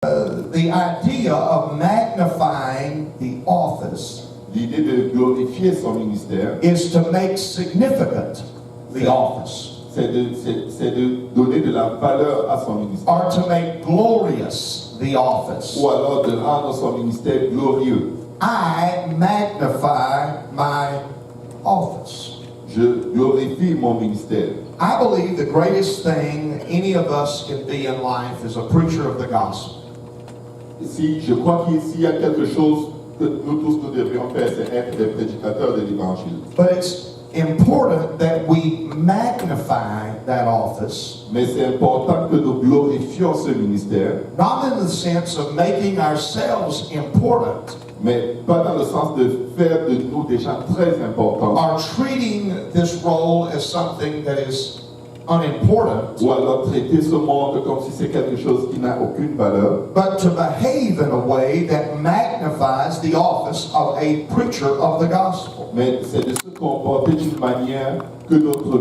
The idea of magnifying the office L'idée de glorifier son ministère, is to make significant the office, c'est de donner de la valeur à son ministère. or to make glorious the office. Ou alors de rendre son ministère glorieux. I magnify my office. Je glorifie mon ministère. I believe the greatest thing any of us can be in life is a preacher of the gospel. Si je crois qu'ici il y a quelque chose que nous tous nous devrions faire, c'est être des prédicateurs de l'évangile. But it's important that we magnify that office, Mais c'est important que nous glorifions ce ministère, not in the sense of making ourselves important mais pas dans le sens de faire de nous des gens très importants, or treating this role as something that is unimportant, ou alors traiter ce monde comme si c'est quelque chose qui n'a aucune valeur, but to behave in a way that magnifies the office of a preacher of the gospel. mais c'est de se comporter d'une manière que notre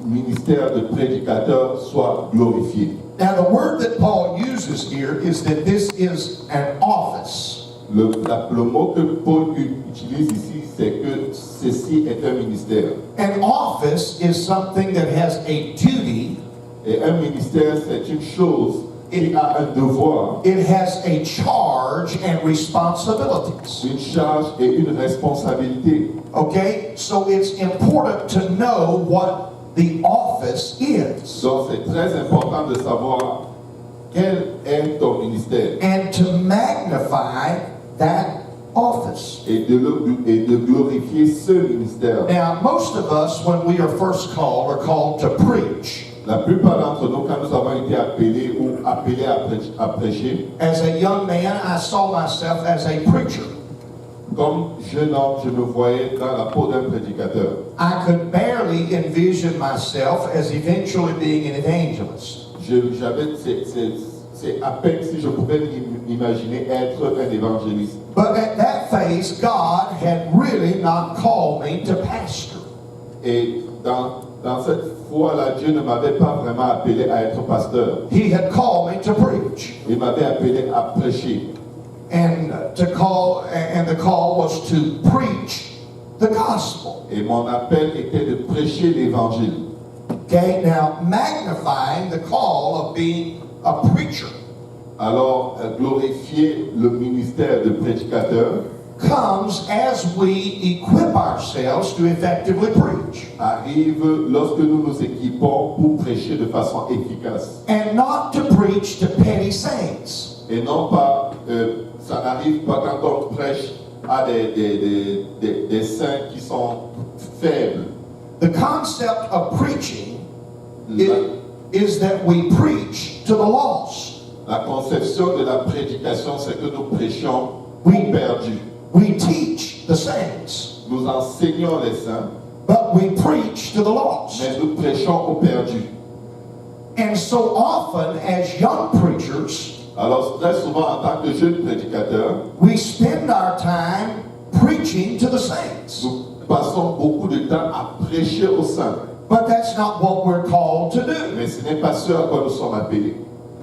ministère de prédicateur soit glorifié. Now, the word that Paul uses here is that this is an office. Le mot que Paul utilise ici, c'est que ceci est un ministère. An office is something that has a duty, Et un ministère, c'est une chose qui a un devoir, it has a charge and responsibilities. une charge et une responsabilité. Okay? So it's important to know what the office is Donc c'est très important de savoir quel est ton ministère and to magnify that office. et de glorifier ce ministère. Now, most of us, when we are first called, are called to preach. La plupart d'entre nous, quand nous avons été appelés ou appelés à prêcher, As a young man, I saw myself as a preacher. comme jeune homme, je me voyais dans la peau d'un prédicateur. I could barely envision myself as eventually being an evangelist. C'est à peine si je pouvais m'imaginer être un évangéliste. But at that phase, God had really not called me to pastor. Et dans cette fois-là, Dieu ne m'avait pas vraiment appelé à être pasteur. He had called me to preach. Il m'avait appelé à prêcher. And the call was to preach the gospel. Et mon appel était de prêcher l'évangile. Okay, now magnifying the call of being a preacher Alors, glorifier le ministère de prédicateur comes as we equip ourselves to effectively preach. arrive lorsque nous nous équipons pour prêcher de façon efficace. And not to preach to petty saints. Et non pas, ça n'arrive pas quand on prêche à des saints qui sont faibles. The concept of preaching is that we preach to the lost. La conception de la prédication, c'est que nous prêchons aux Oui. perdus. We teach the saints, Nous enseignons les saints, but we preach to the lost. mais nous prêchons aux perdus. And so often, as young preachers, Alors, très souvent, en tant que jeune prédicateur, we spend our time preaching to the saints. nous passons beaucoup de temps à prêcher aux saints. But that's not what we're called to do. Mais ce n'est pas ce à quoi nous sommes appelés.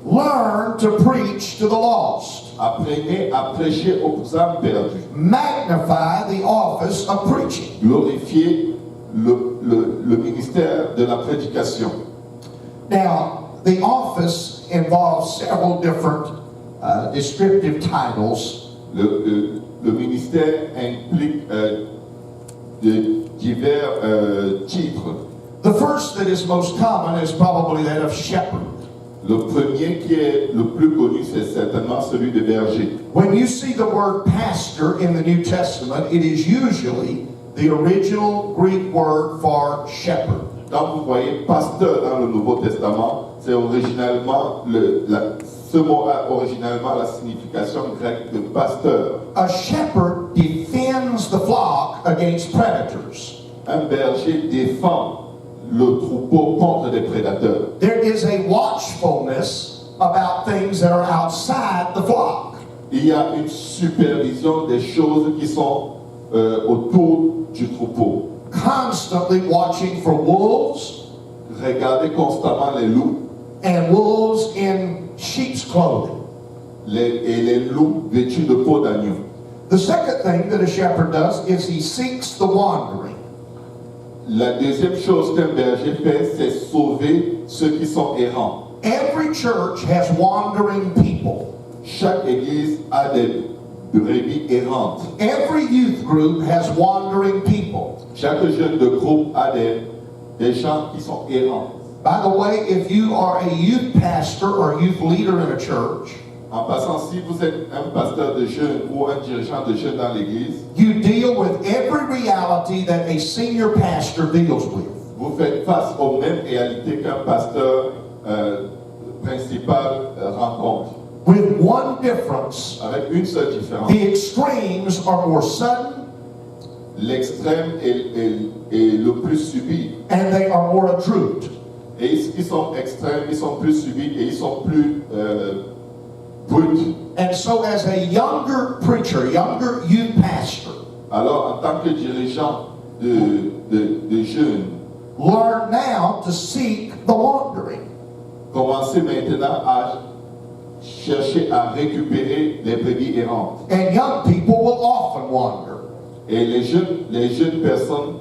Learn to preach to the lost. Apprenez à prêcher aux âmes perdues. Magnify the office of preaching. Glorifier le ministère de la prédication. Now, the office involves several different descriptive titles. Le ministère implique de divers titres. The first that is most common is probably that of shepherd. Le premier qui est le plus connu, c'est certainement celui de berger. When you see the word pastor in the New Testament, it is usually the original Greek word for shepherd. Quand vous voyez pasteur dans le Nouveau Testament, c'est originalement ce mot a originalement la signification grecque de pasteur. A shepherd defends the flock against predators. Un berger défend le troupeau contre des prédateurs. There is a watchfulness about things that are outside the flock. Il y a une supervision des choses qui sont autour du troupeau. Constantly watching for wolves Regardez constamment les loups and wolves in sheep's clothing. et les loups vêtus de peau d'agneau. The second thing that a shepherd does is he seeks the wandering. La deuxième chose qu'un berger fait, c'est sauver ceux qui sont errants. Every church has wandering people. Chaque église a des brebis errantes. Every youth group has wandering people. Chaque jeune de groupe a des gens qui sont errants. By the way, if you are a youth pastor or youth leader in a church, En passant, si vous êtes un pasteur de jeunes ou un dirigeant de jeunes dans l'église, you deal with every reality that a senior pastor deals with. vous faites face aux mêmes réalités qu'un pasteur principal rencontre. With one difference, Avec une seule différence. the extremes are more sudden L'extrême est le plus subi. and they are more abrupt. Et ils sont extrêmes, ils sont plus subis et ils sont plus bruts. And so as a younger preacher, younger youth pastor, Alors, en tant que dirigeant de jeunes, learn now to seek the wandering. commencez maintenant à chercher à récupérer les brebis errantes. And young people will often wander. Et les jeunes personnes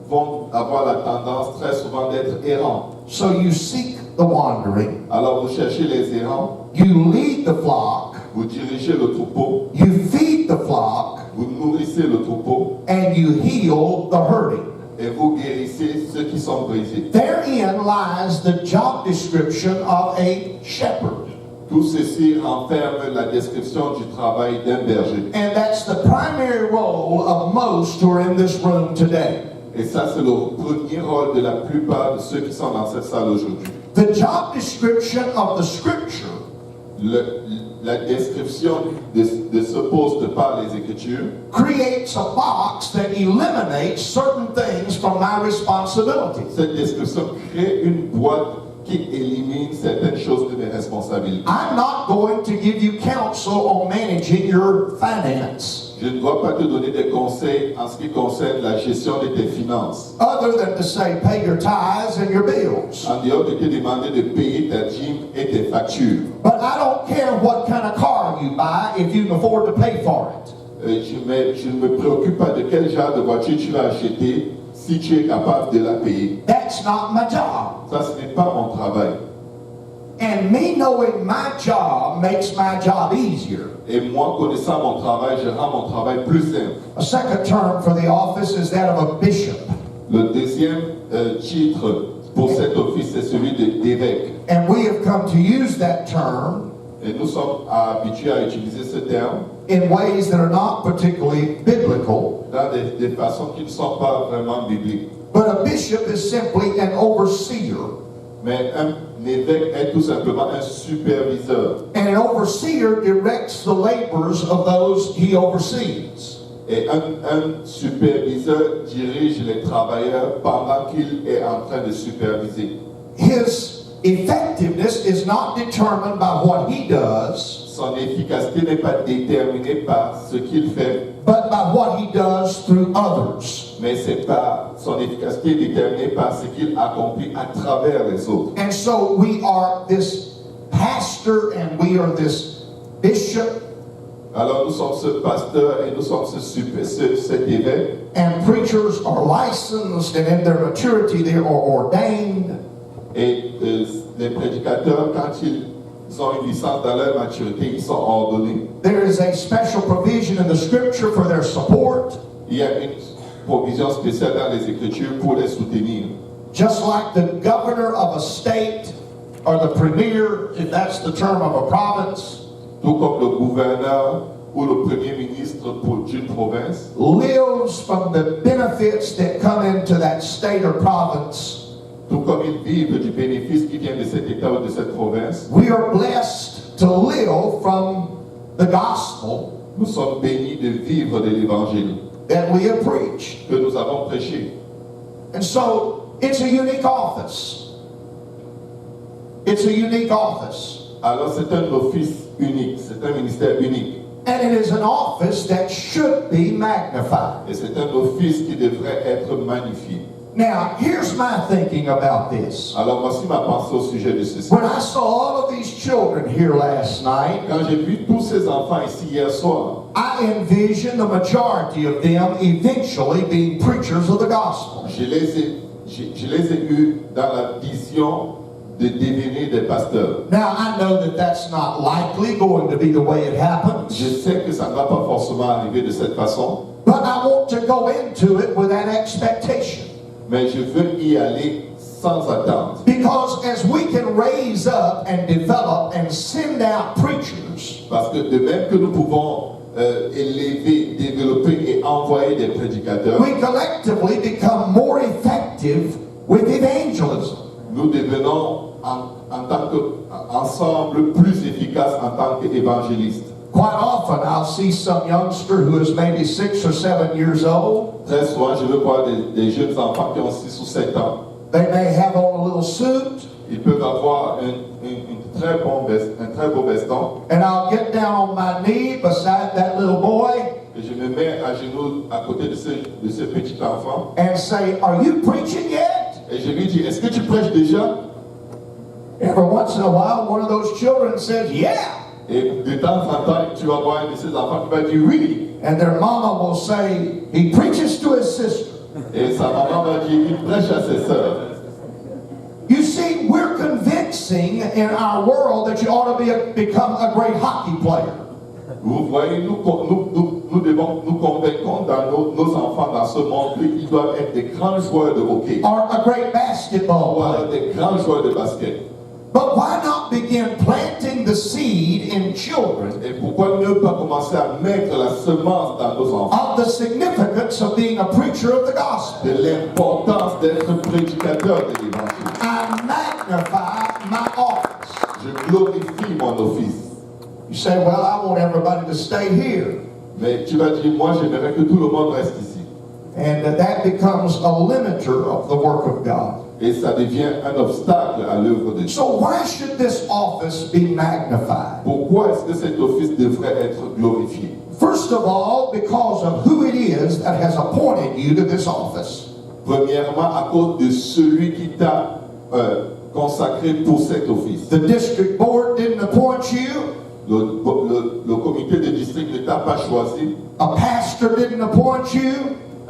vont avoir la tendance très souvent d'être errants. So you seek the wandering, Alors, vous cherchez les errants, you lead the flock, vous dirigez le troupeau, you feed the flock, vous nourrissez le troupeau and you heal the hurting. et vous guérissez ceux qui sont brisés. Therein lies the job description of a shepherd. Tout ceci renferme la description du travail d'un berger. And that's the primary role of most who are in this room today. Et ça, c'est le premier rôle de la plupart de ceux qui sont dans cette salle aujourd'hui. The job description of the scripture La description de ce poste par les Écritures creates a box that eliminates certain things from my responsibility. Cette description crée une boîte qui élimine certaines choses de mes responsabilités. I'm not going to give you counsel on managing your finance, Je ne dois pas te donner des conseils en ce qui concerne la gestion de tes finances, other than to say pay your tithes and your bills. en dehors de te demander de payer ta dîme et tes factures. But I don't care what kind of car you buy if you can afford to pay for it. Je ne me préoccupe pas de quel genre de voiture tu vas acheter si tu es capable de la payer. That's not my job. Ça, ce n'est pas mon travail. And me knowing my job makes my job easier. Et moi, connaissant mon travail, je rends mon travail plus simple. A second term for the office is that of a bishop. Le deuxième titre pour cet office, c'est celui d'évêque. And we have come to use that term Et nous sommes habitués à utiliser ce terme in ways that are not particularly biblical. dans des façons qui ne sont pas vraiment bibliques. But a bishop is simply an overseer. Mais un évêque est tout simplement un superviseur. And an overseer directs the labors of those he oversees. Et un superviseur dirige les travailleurs pendant qu'il est en train de superviser. His effectiveness is not determined by what he does, Son efficacité n'est pas déterminée par ce qu'il fait, but by what he does through others. mais c'est pas son efficacité est déterminée par ce qu'il accomplit à travers les autres. And so we are this pastor and we are this bishop Alors nous sommes ce pasteur et nous sommes cet évêque. and preachers are licensed and in their maturity they are ordained. Et les prédicateurs, quand ils ont une licence dans leur maturité, ils sont ordonnés. There is a special provision in the scripture for their support, Il y a une provision spéciale dans les Écritures pour les soutenir. just like the governor of a state or the premier, if that's the term of a province, Tout comme le gouverneur ou le premier ministre d'une province lives from the benefits that come into that state or province. tout comme ils vivent du bénéfice qui vient de cet État ou de cette province, We are blessed to live from the gospel nous sommes bénis de vivre de l'Évangile that we have preached. que nous avons prêché. And so it's a unique office. It's a unique office. Alors c'est un office unique, c'est un ministère unique. And it is an office that should be magnified. Et c'est un office qui devrait être magnifié. Now, here's my thinking about this. Alors voici ma pensée au sujet de ceci. When I saw all of these children here last night, Quand j'ai vu tous ces enfants ici hier soir, I envision the majority of them eventually being preachers of the gospel. je les ai eus dans la vision de devenir des pasteurs. Now, I know that that's not likely going to be the way it happens, Je sais que ça ne va pas forcément arriver de cette façon, but I want to go into it with that expectation. mais je veux y aller sans attendre. Because as we can raise up and develop and send out preachers, Parce que de même que nous pouvons élever, développer et envoyer des prédicateurs, we collectively become more effective with evangelism. nous devenons en tant qu'ensemble plus efficaces en tant qu'évangélistes. Quite often I'll see some youngster who is maybe 6 or 7 years old. Très souvent, je veux voir des jeunes enfants qui ont 6 ou 7 ans. They may have on a little suit, Ils peuvent avoir un très beau veston. and I'll get down on my knee beside that little boy Et je me mets à genoux à côté de ce petit enfant. and say, "Are you preaching yet?" Et je lui dis, est-ce que tu prêches déjà? Every once in a while, one of those children says, "Yeah." Et de temps en temps, tu vas voir un de ces enfants qui va dire oui. And their mama will say, "He preaches to his sister." Et sa maman va dire, il prêche à ses sœurs. You see, we're convincing in our world that you ought to become a great hockey player. Vous voyez, nous devons nous convaincre dans nos enfants dans ce monde qu'ils doivent être des grands joueurs de hockey. Or a great basketball Ou alors player. des grands joueurs de basket. But why not begin planting the seed in children Et pourquoi ne pas commencer à mettre la semence dans nos enfants of the significance of being a preacher of the gospel? de l'importance d'être prédicateur de l'évangile? I magnify my office. Je glorifie mon office. You say, "Well, I want everybody to stay here." Mais tu vas dire, moi j'aimerais que tout le monde reste ici. And that becomes a limiter of the work of God. Et ça devient un obstacle à l'œuvre de Dieu. So why should this office be magnified? Pourquoi est-ce que cet office devrait être glorifié? First of all, because of who it is that has appointed you to this office. Premièrement, à cause de celui qui t'a consacré pour cet office. The district board didn't appoint you. Le comité de district ne t'a pas choisi. A pastor didn't appoint you.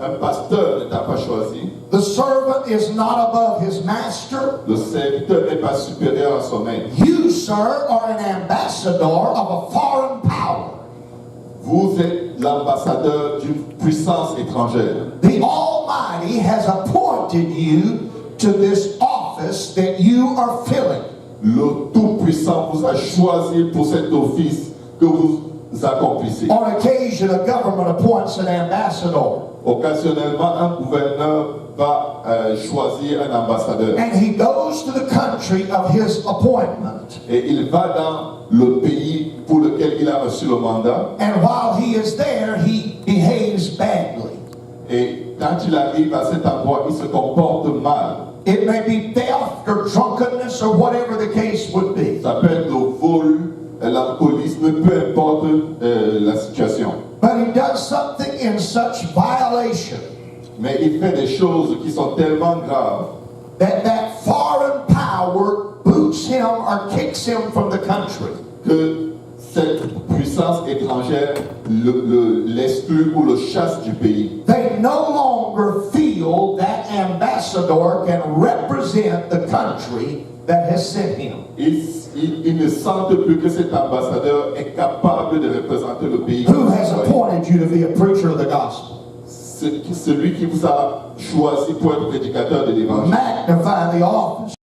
Un pasteur ne t'a pas choisi. The servant is not above his master. Le serviteur n'est pas supérieur à son maître. You, sir, are an ambassador of a foreign power. Vous êtes l'ambassadeur d'une puissance étrangère. The Almighty has appointed you to this office that you are filling. Le Tout-Puissant vous a choisi pour cet office que vous accomplissez. On occasion, a government appoints an ambassador. Occasionnellement, un gouverneur va choisir un ambassadeur. And he goes to the country of his appointment. Et il va dans le pays pour lequel il a reçu le mandat. And while he is there, he behaves badly. Et quand il arrive à cet endroit, il se comporte mal. It may be theft or drunkenness or whatever the case would be. Ça peut être le vol, l'alcoolisme, peu importe la situation. But he does something in such violation Mais il fait des choses qui sont tellement graves that foreign power boots him or kicks him from the country. que cette puissance étrangère l'exclut ou le chasse du pays. They no longer feel that ambassador can represent the country that has sent him. Ils ne sentent plus que cet ambassadeur est capable de représenter le pays. Who has appointed you to be a preacher of the gospel? Celui qui vous a choisi pour être prédicateur de l'évangile. Magnify the office.